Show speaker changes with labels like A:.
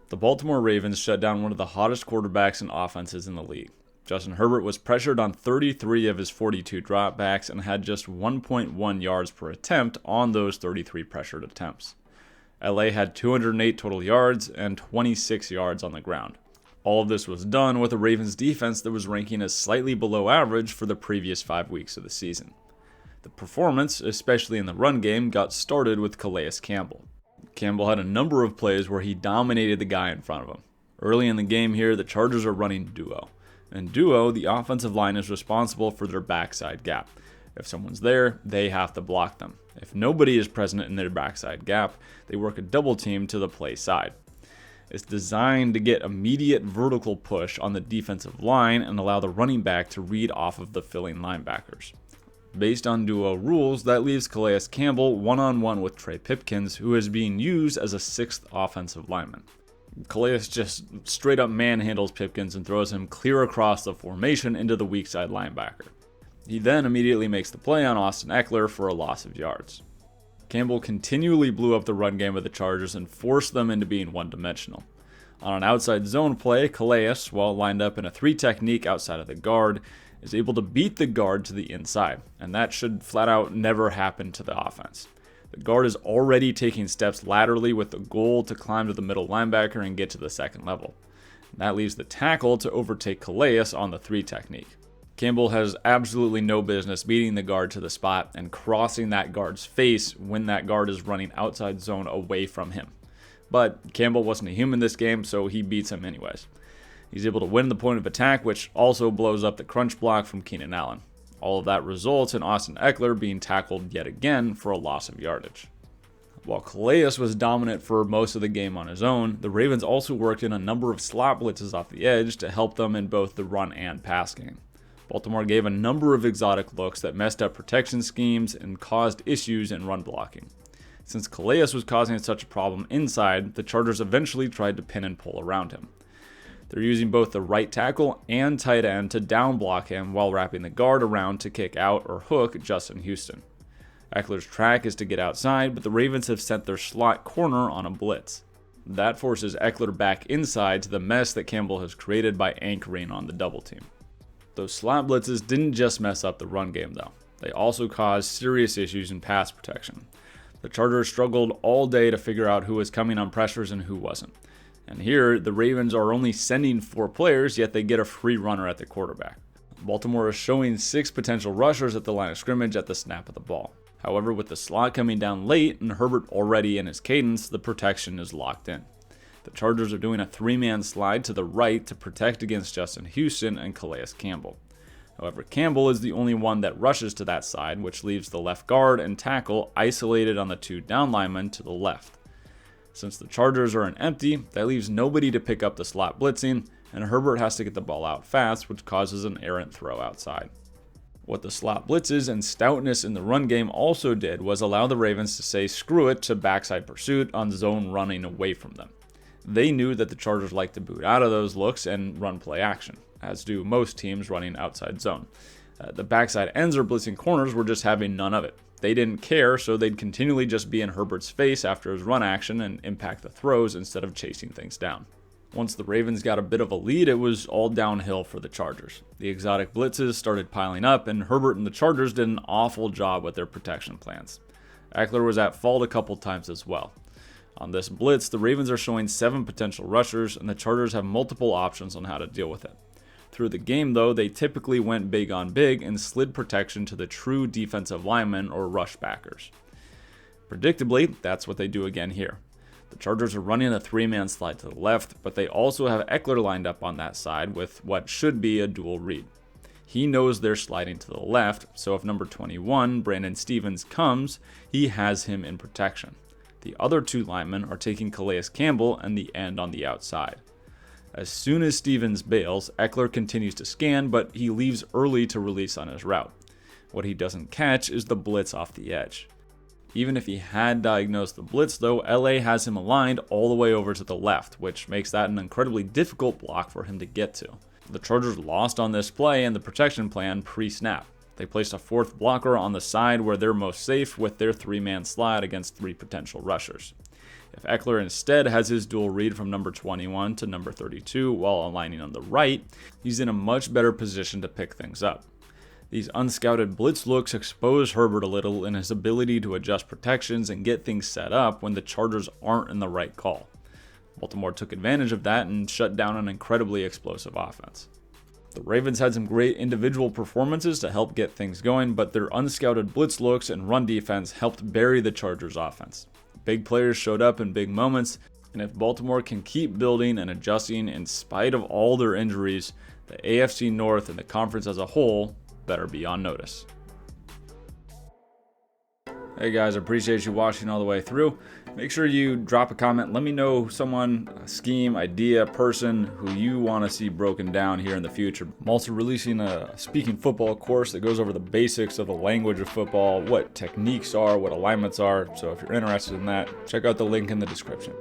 A: The Baltimore Ravens shut down one of the hottest quarterbacks and offenses in the league. Justin Herbert was pressured on 33 of his 42 dropbacks and had just 1.1 yards per attempt on those 33 pressured attempts. LA had 208 total yards and 26 yards on the ground. All of this was done with a Ravens defense that was ranking as slightly below average for the previous 5 weeks of the season. The performance, especially in the run game, got started with Calais Campbell. Campbell had a number of plays where he dominated the guy in front of him. Early in the game here, the Chargers are running duo. In duo, the offensive line is responsible for their backside gap. If someone's there, they have to block them. If nobody is present in their backside gap, they work a double team to the play side. It's designed to get immediate vertical push on the defensive line and allow the running back to read off of the filling linebackers. Based on duo rules, that leaves Calais Campbell one-on-one with Trey Pipkins, who is being used as a sixth offensive lineman. Calais just straight up manhandles Pipkins and throws him clear across the formation into the weak side linebacker. He then immediately makes the play on Austin Ekeler for a loss of yards. Campbell continually blew up the run game of the Chargers and forced them into being one-dimensional. On an outside zone play, Calais, while lined up in a 3 technique outside of the guard, is able to beat the guard to the inside, and that should flat out never happen to the offense. The guard is already taking steps laterally with the goal to climb to the middle linebacker and get to the second level. And that leaves the tackle to overtake Calais on the 3 technique. Campbell has absolutely no business beating the guard to the spot and crossing that guard's face when that guard is running outside zone away from him. But Campbell wasn't a human this game, so he beats him anyways. He's able to win the point of attack, which also blows up the crunch block from Keenan Allen. All of that results in Austin Ekeler being tackled yet again for a loss of yardage. While Calais was dominant for most of the game on his own, the Ravens also worked in a number of slot blitzes off the edge to help them in both the run and pass game. Baltimore gave a number of exotic looks that messed up protection schemes and caused issues in run blocking. Since Calais was causing such a problem inside, the Chargers eventually tried to pin and pull around him. They're using both the right tackle and tight end to down block him while wrapping the guard around to kick out or hook Justin Houston. Ekeler's track is to get outside, but the Ravens have sent their slot corner on a blitz. That forces Ekeler back inside to the mess that Campbell has created by anchoring on the double team. Those slot blitzes didn't just mess up the run game though. They also caused serious issues in pass protection. The Chargers struggled all day to figure out who was coming on pressures and who wasn't. And here, the Ravens are only sending 4 players, yet they get a free runner at the quarterback. Baltimore is showing 6 potential rushers at the line of scrimmage at the snap of the ball. However, with the slot coming down late and Herbert already in his cadence, the protection is locked in. The Chargers are doing a 3-man slide to the right to protect against Justin Houston and Calais Campbell. However, Campbell is the only one that rushes to that side, which leaves the left guard and tackle isolated on the 2 down linemen to the left. Since the Chargers are an empty, that leaves nobody to pick up the slot blitzing, and Herbert has to get the ball out fast, which causes an errant throw outside. What the slot blitzes and stoutness in the run game also did was allow the Ravens to say screw it to backside pursuit on zone running away from them. They knew that the Chargers like to boot out of those looks and run play action, as do most teams running outside zone. The backside ends or blitzing corners were just having none of it. They didn't care, so they'd continually just be in Herbert's face after his run action and impact the throws instead of chasing things down. Once the Ravens got a bit of a lead, it was all downhill for the Chargers. The exotic blitzes started piling up, and Herbert and the Chargers did an awful job with their protection plans. Ekeler was at fault a couple times as well. On this blitz, the Ravens are showing 7 potential rushers, and the Chargers have multiple options on how to deal with it. Through the game, though, they typically went big on big and slid protection to the true defensive linemen or rush backers. Predictably, that's what they do again here. The Chargers are running a 3-man slide to the left, but they also have Ekeler lined up on that side with what should be a dual read. He knows they're sliding to the left, so if number 21, Brandon Stevens, comes, he has him in protection. The other 2 linemen are taking Calais Campbell and the end on the outside. As soon as Stevens bails, Ekeler continues to scan, but he leaves early to release on his route. What he doesn't catch is the blitz off the edge. Even if he had diagnosed the blitz though, LA has him aligned all the way over to the left, which makes that an incredibly difficult block for him to get to. The Chargers lost on this play and the protection plan pre-snap. They placed a 4th blocker on the side where they're most safe with their 3-man slide against 3 potential rushers. If Eckler instead has his dual read from number 21 to number 32 while aligning on the right, he's in a much better position to pick things up. These unscouted blitz looks expose Herbert a little in his ability to adjust protections and get things set up when the Chargers aren't in the right call. Baltimore took advantage of that and shut down an incredibly explosive offense. The Ravens had some great individual performances to help get things going, but their unscouted blitz looks and run defense helped bury the Chargers' offense. Big players showed up in big moments, and if Baltimore can keep building and adjusting in spite of all their injuries, the AFC North and the conference as a whole better be on notice. Hey guys, I appreciate you watching all the way through. Make sure you drop a comment. Let me know someone, a scheme, idea, person who you want to see broken down here in the future. I'm also releasing a speaking football course that goes over the basics of the language of football, what techniques are, what alignments are. So if you're interested in that, check out the link in the description.